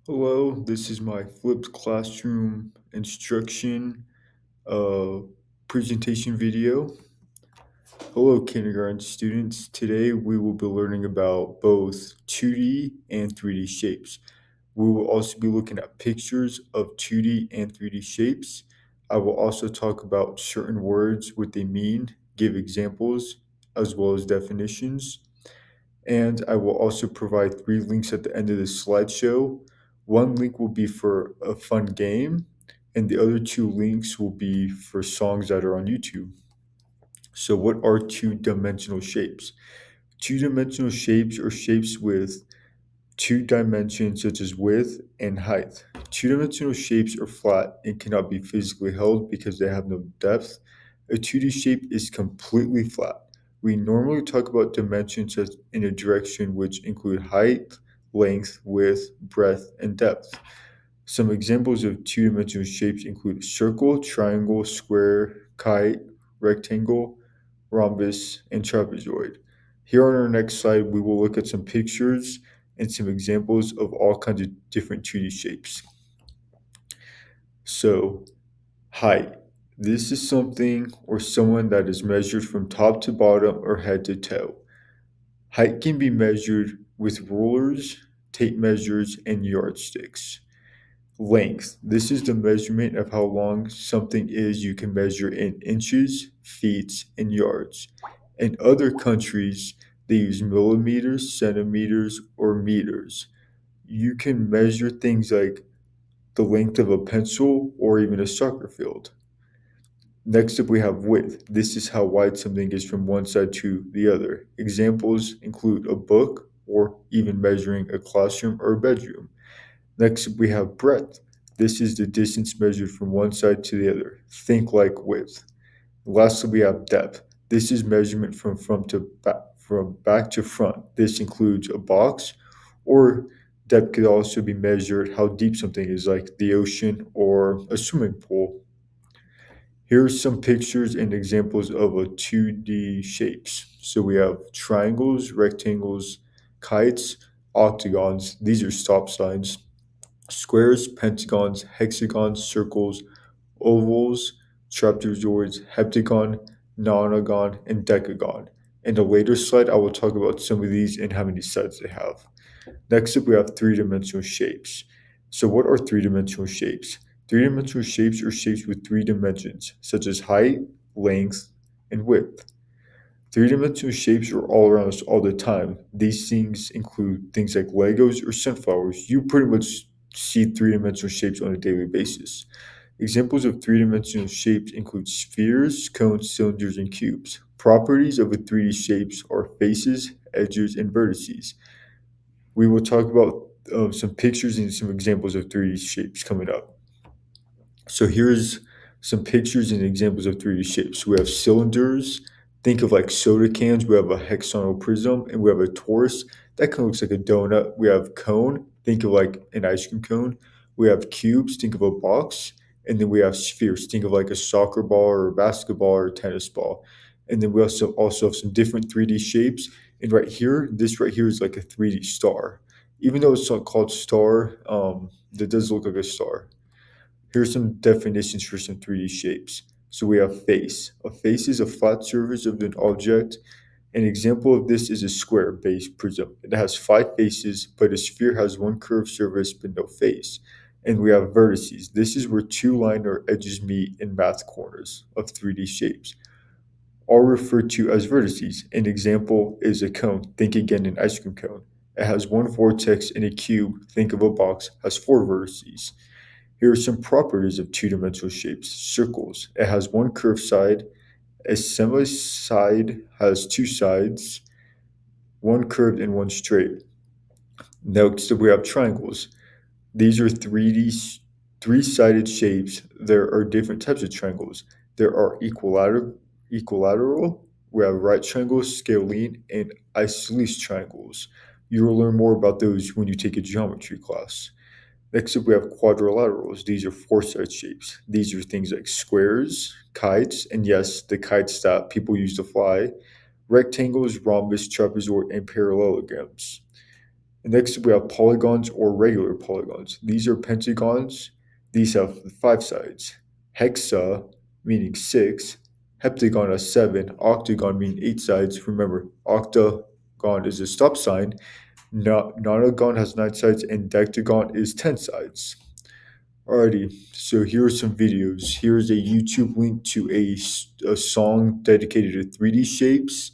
Hello, this is my flipped classroom instruction uh, presentation video. Hello, kindergarten students. Today we will be learning about both 2D and 3D shapes. We will also be looking at pictures of 2D and 3D shapes. I will also talk about certain words, what they mean, give examples, as well as definitions. And I will also provide three links at the end of the slideshow. One link will be for a fun game, and the other two links will be for songs that are on YouTube. So, what are two dimensional shapes? Two dimensional shapes are shapes with two dimensions, such as width and height. Two dimensional shapes are flat and cannot be physically held because they have no depth. A 2D shape is completely flat. We normally talk about dimensions as in a direction which include height, length, width, breadth, and depth. Some examples of two dimensional shapes include circle, triangle, square, kite, rectangle, rhombus, and trapezoid. Here on our next slide, we will look at some pictures and some examples of all kinds of different 2D shapes. So, height. This is something or someone that is measured from top to bottom or head to toe. Height can be measured with rulers, tape measures, and yardsticks. Length. This is the measurement of how long something is you can measure in inches, feet, and yards. In other countries, they use millimeters, centimeters, or meters. You can measure things like the length of a pencil or even a soccer field. Next up, we have width. This is how wide something is from one side to the other. Examples include a book or even measuring a classroom or a bedroom. Next, we have breadth. This is the distance measured from one side to the other. Think like width. Lastly, we have depth. This is measurement from front to back, from back to front. This includes a box, or depth could also be measured how deep something is, like the ocean or a swimming pool. Here are some pictures and examples of a 2D shapes. So we have triangles, rectangles, kites, octagons. These are stop signs. Squares, pentagons, hexagons, circles, ovals, trapezoids, heptagon, nonagon, and decagon. In a later slide, I will talk about some of these and how many sides they have. Next up, we have three-dimensional shapes. So what are three-dimensional shapes? Three-dimensional shapes are shapes with three dimensions, such as height, length, and width. Three-dimensional shapes are all around us all the time. These things include things like Legos or sunflowers. You pretty much see three-dimensional shapes on a daily basis. Examples of three-dimensional shapes include spheres, cones, cylinders, and cubes. Properties of a 3D shapes are faces, edges, and vertices. We will talk about some pictures and some examples of 3D shapes coming up. So here's some pictures and examples of 3D shapes. We have cylinders. Think of like soda cans. We have a hexagonal prism, and we have a torus that kind of looks like a donut. We have cone. Think of like an ice cream cone. We have cubes. Think of a box, and then we have spheres. Think of like a soccer ball or a basketball or a tennis ball. And then we also have some different 3D shapes. And right here, this right here is like a 3D star. Even though it's not called star, that does look like a star. Here's some definitions for some 3D shapes. So we have face. A face is a flat surface of an object. An example of this is a square-based prism. It has five faces, but a sphere has one curved surface but no face. And we have vertices. This is where two lines or edges meet in math corners of 3D shapes, all referred to as vertices. An example is a cone. Think again an ice cream cone. It has one vortex, and a cube, think of a box, has four vertices. Here are some properties of two-dimensional shapes. Circles. It has one curved side. A semi-side has two sides, one curved and one straight. Next, we have triangles. These are 3D, three-sided shapes. There are different types of triangles. There are equilateral. We have right triangles, scalene, and isosceles triangles. You will learn more about those when you take a geometry class. Next up, we have quadrilaterals. These are four-sided shapes. These are things like squares, kites, and yes, the kites that people use to fly, rectangles, rhombus, trapezoid, and parallelograms. And next, we have polygons or regular polygons. These are pentagons. These have five sides. Hexa, meaning six. Heptagon has seven. Octagon, meaning eight sides. Remember, octagon is a stop sign. Nonagon has nine sides, and decagon is 10 sides. Alrighty, so here are some videos. Here's a YouTube link to a song dedicated to 3D shapes,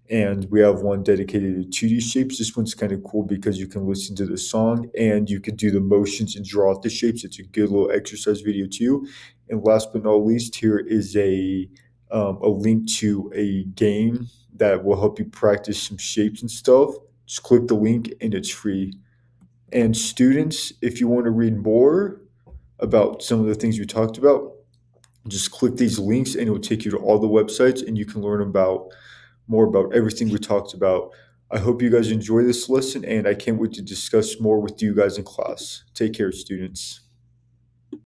and we have one dedicated to 2D shapes. This one's kind of cool because you can listen to the song and you can do the motions and draw out the shapes. It's a good little exercise video too. And last but not least, here is a link to a game that will help you practice some shapes and stuff. Just click the link and it's free. And students, if you want to read more about some of the things we talked about, just click these links and it will take you to all the websites and you can learn about more about everything we talked about. I hope you guys enjoy this lesson and I can't wait to discuss more with you guys in class. Take care, students.